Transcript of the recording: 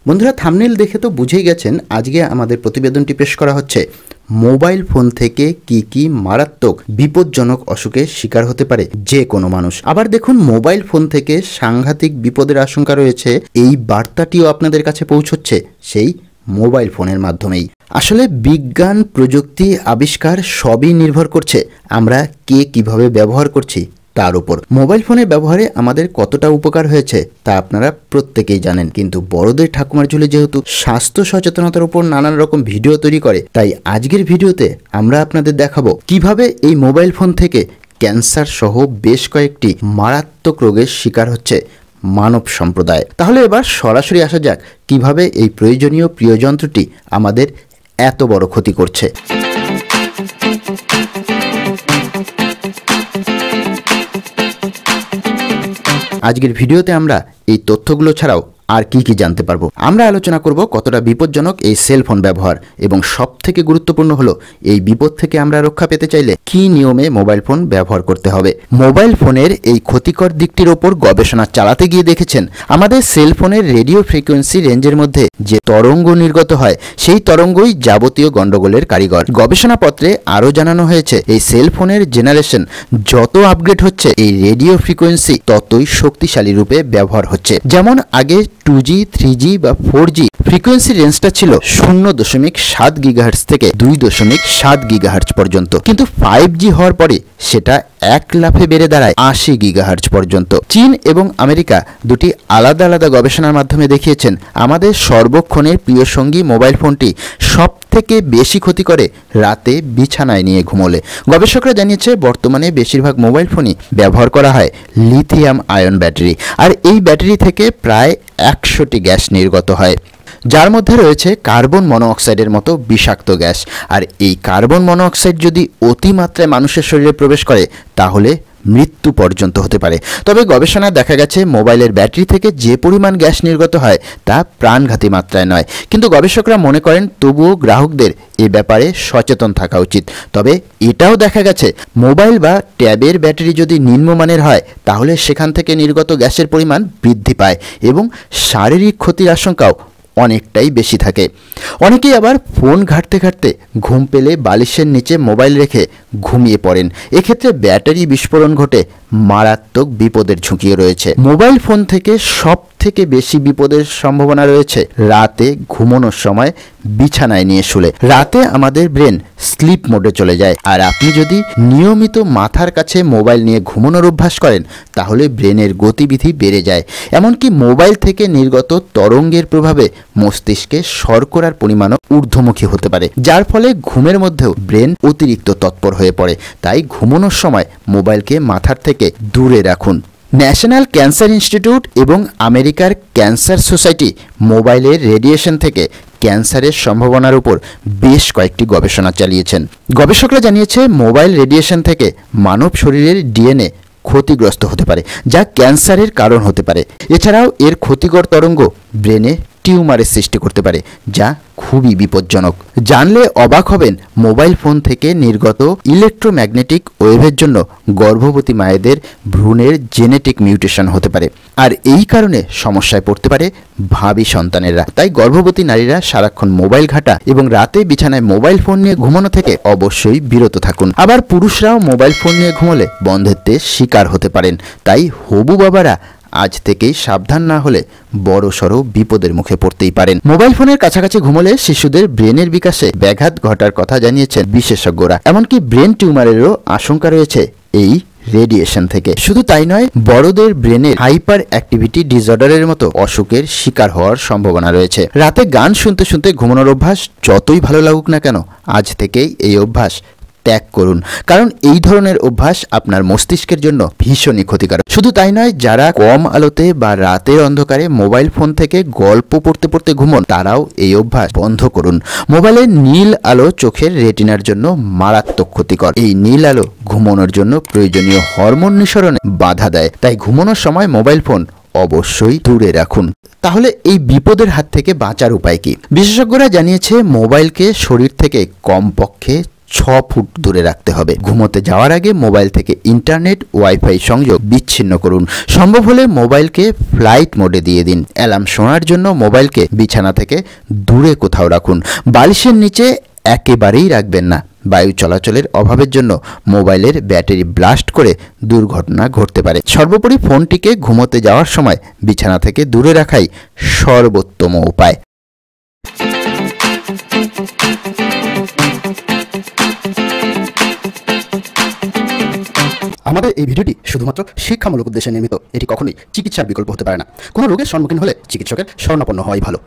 বন্ধুরা, থাম্বনেল দেখে তো বুঝেই গেছেন আজকে আমাদের প্রতিবেদনটি পেশ করা হচ্ছে মোবাইল ফোন থেকে কি কি মারাত্মক বিপজ্জনক অসুখের শিকার হতে পারে যে কোনো মানুষ। আবার দেখুন, মোবাইল ফোন থেকে সাংঘাতিক বিপদের আশঙ্কা রয়েছে, এই বার্তাটিও আপনাদের কাছে পৌঁছচ্ছে সেই মোবাইল ফোনের মাধ্যমেই। আসলে বিজ্ঞান, প্রযুক্তি, আবিষ্কার সবই নির্ভর করছে আমরা কে কিভাবে ব্যবহার করছি তার উপর। মোবাইল ফোনের ব্যবহারে আমাদের কতটা উপকার হয়েছে তা আপনারা প্রত্যেকেই জানেন, কিন্তু বড়দের ঠাকুমার ঝুলি যেহেতু স্বাস্থ্য সচেতনতার উপর নানান রকম ভিডিও তৈরি করে, তাই আজকের ভিডিওতে আমরা আপনাদের দেখাবো কিভাবে এই মোবাইল ফোন থেকে ক্যান্সার সহ বেশ কয়েকটি মারাত্মক রোগের শিকার হচ্ছে মানব সম্প্রদায়। তাহলে এবার সরাসরি আসা যাক কিভাবে এই প্রয়োজনীয় প্রিয় যন্ত্রটি আমাদের এত বড় ক্ষতি করছে। আজকের ভিডিওতে আমরা এই তথ্যগুলো ছাড়াও আর কি কি জানতে পারবো। আমরা আলোচনা করব কতটা বিপজ্জনক এই সেলফোন ব্যবহার, এবং সবথেকে গুরুত্বপূর্ণ হলো এই বিপদ থেকে আমরা রক্ষা পেতে চাইলে কি নিয়মে মোবাইল ফোন ব্যবহার করতে হবে। মোবাইল ফোনের এই ক্ষতিকর দিকটির ওপর গবেষণা চালাতে গিয়ে দেখেছেন আমাদের সেলফোনের রেডিও ফ্রিকোয়েন্সি রেঞ্জের মধ্যে যে তরঙ্গ নির্গত হয় সেই তরঙ্গই যাবতীয় গন্ডগোলের কারিগর। গবেষণাপত্রে আরও জানানো হয়েছে এই সেলফোনের জেনারেশন যত আপগ্রেড হচ্ছে এই রেডিও ফ্রিকোয়েন্সি ততই শক্তিশালী রূপে ব্যবহার হচ্ছে। যেমন আগে 2G, 3G বা 4G ফ্রিকোয়েন্সি রেঞ্জটা ছিল 0.7 গিগাহার্টজ থেকে 2.7 গিগাহার্টজ পর্যন্ত, কিন্তু 5G হওয়ার পরে সেটা এক লাফে বেড়ে দাঁড়ায় 80 গিগাহার্টজ পর্যন্ত। চীন এবং আমেরিকা দুটি আলাদা আলাদা গবেষণার মাধ্যমে দেখিয়েছেন আমাদের সর্বক্ষণের প্রিয় সঙ্গী মোবাইল ফোনটি সব থেকে বেশি ক্ষতি করে রাতে বিছানায় নিয়ে ঘুমোলে। গবেষকরা জানিয়েছে বর্তমানে বেশিরভাগ মোবাইল ফোনই ব্যবহার করা হয় লিথিয়াম আয়ন ব্যাটারি, আর এই ব্যাটারি থেকে প্রায় 100টি গ্যাস নির্গত হয়, যার মধ্যে রয়েছে কার্বন মনোঅক্সাইডের মতো বিষাক্ত গ্যাস। আর এই কার্বন মনোঅক্সাইড যদি অতিমাত্রায় মানুষের শরীরে প্রবেশ করে তাহলে মৃত্যু পর্যন্ত হতে পারে। তবে গবেষণায় দেখা গেছে মোবাইলের ব্যাটারি থেকে যে পরিমাণ গ্যাস নির্গত হয় তা প্রাণঘাতী মাত্রায় নয়, কিন্তু গবেষকরা মনে করেন তবুও গ্রাহকদের এ ব্যাপারে সচেতন থাকা উচিত। তবে এটাও দেখা গেছে মোবাইল বা ট্যাবের ব্যাটারি যদি নিম্নমানের হয় তাহলে সেখান থেকে নির্গত গ্যাসের পরিমাণ বৃদ্ধি পায় এবং শারীরিক ক্ষতির আশঙ্কাও অনেকটাই বেশি থাকে। অনেকেই আবার ফোন ঘাঁটতে ঘাঁটতে ঘুম পেলে বালিশের নিচে মোবাইল রেখে ঘুমিয়ে পড়েন, এক্ষেত্রে ব্যাটারি বিস্ফোরণ ঘটে মারাত্মক বিপদের ঝুঁকিও রয়েছে। মোবাইল ফোন থেকে সব থেকে বেশি বিপদের সম্ভাবনা রয়েছে রাতে ঘুমানোর সময় বিছানায় নিয়ে শুলে। রাতে আমাদের ব্রেন স্লিপ মোডে চলে যায়, আর আপনি যদি নিয়মিত মাথার কাছে মোবাইল নিয়ে ঘুমানোর অভ্যাস করেন তাহলে ব্রেনের গতিবিধি বেড়ে যায়। এমনকি মোবাইল থেকে নির্গত তরঙ্গের প্রভাবে মস্তিষ্কে শর্করার পরিমাণও ঊর্ধ্বমুখী হতে পারে, যার ফলে ঘুমের মধ্যেও ব্রেন অতিরিক্ত তৎপর হয়ে পড়ে। তাই ঘুমানোর সময় মোবাইলকে মাথার থেকে দূরে রাখুন। ন্যাশনাল ক্যান্সার ইনস্টিটিউট এবং আমেরিকার ক্যান্সার সোসাইটি মোবাইলের রেডিয়েশন থেকে ক্যান্সারের সম্ভাবনার উপর বেশ কয়েকটি গবেষণা চালিয়েছেন। গবেষকরা জানিয়েছে মোবাইল রেডিয়েশন থেকে মানব শরীরের ডিএনএ ক্ষতিগ্রস্ত হতে পারে, যা ক্যান্সারের কারণ হতে পারে। এছাড়াও এর ক্ষতিকর তরঙ্গ ব্রেনে টিউমারের সৃষ্টি করতে পারে, যা খুবই বিপজ্জনক। জানলে অবাক হবেন মোবাইল ফোন থেকে নির্গত ইলেকট্রোম্যাগনেটিক ওয়েভের জন্য গর্ভবতী মায়েদের ভ্রূণের জেনেটিক মিউটেশন হতে পারে, আর এই কারণে সমস্যায় পড়তে পারে ভাবী সন্তানেরা। তাই গর্ভবতী নারীরা সারাক্ষণ মোবাইল ঘাঁটা এবং রাতে বিছানায় মোবাইল ফোন নিয়ে ঘুমানো থেকে অবশ্যই বিরত থাকুন। আবার পুরুষরাও মোবাইল ফোন নিয়ে ঘুমোলে বন্ধ্যত্বের শিকার হতে পারেন। তাই হবু বাবারা আজ থেকেই সাবধান না হলে বড়সড় বিপদের মুখে পড়তেই পারেন। মোবাইল ফোনের কাছাকাছি ঘুমোলে শিশুদের ব্রেনের বিকাশে ব্যাঘাত ঘটার কথা জানিয়েছেন বিশেষজ্ঞরা। এমনকি ব্রেন টিউমারেরও আশঙ্কা রয়েছে এই রেডিয়েশন থেকে। শুধু তাই নয়, বড়দের ব্রেনের হাইপার অ্যাক্টিভিটি ডিসঅর্ডারের মতো অসুখের শিকার হওয়ার সম্ভাবনা রয়েছে। রাতে গান শুনতে শুনতে ঘুমানোর অভ্যাস যতই ভালো লাগুক না কেন, আজ থেকেই এই অভ্যাস ত্যাগ করুন, কারণ এই ধরনের অভ্যাস আপনার মস্তিষ্কের জন্য ভীষণই ক্ষতিকারক। শুধু তাই নয়, যারা কম আলোতে বা রাতের অন্ধকারে মোবাইল ফোন থেকে গল্প পড়তে পড়তে ঘুমন তারাও এই অভ্যাস বন্ধ করুন। মোবাইলের নীল আলো চোখের রেটিনার জন্য মারাত্মক ক্ষতিকর। এই নীল আলো ঘুমানোর জন্য প্রয়োজনীয় হরমোন নিঃসরণে বাধা দেয়, তাই ঘুমানোর সময় মোবাইল ফোন অবশ্যই দূরে রাখুন। তাহলে এই বিপদের হাত থেকে বাঁচার উপায় কি? বিশেষজ্ঞরা জানিয়েছে মোবাইলকে শরীর থেকে কমপক্ষে 6 ফুট দূরে রাখতে হবে। ঘুমোতে যাওয়ার আগে মোবাইল থেকে ইন্টারনেট ওয়াইফাই সংযোগ বিচ্ছিন্ন করুন। সম্ভব হলে মোবাইলকে ফ্লাইট মোডে দিয়ে দিন। অ্যালার্ম শোনার জন্য মোবাইলকে বিছানা থেকে দূরে কোথাও রাখুন, বালিশের নিচে একেবারেই রাখবেন না। বায়ু চলাচলের অভাবের জন্য মোবাইলের ব্যাটারি ব্লাস্ট করে দুর্ঘটনা ঘটতে পারে। সর্বোপরি ফোনটিকে ঘুমোতে যাওয়ার সময় বিছানা থেকে দূরে রাখাই সর্বোত্তম উপায়। আমাদের এই ভিডিওটি শুধুমাত্র শিক্ষামূলক উদ্দেশ্যে নির্মিত। এটি কখনোই চিকিৎসার বিকল্প হতে পারে না। কোনো রোগের সম্মুখীন হলে চিকিৎসকের শরণাপন্ন হওয়াই ভালো।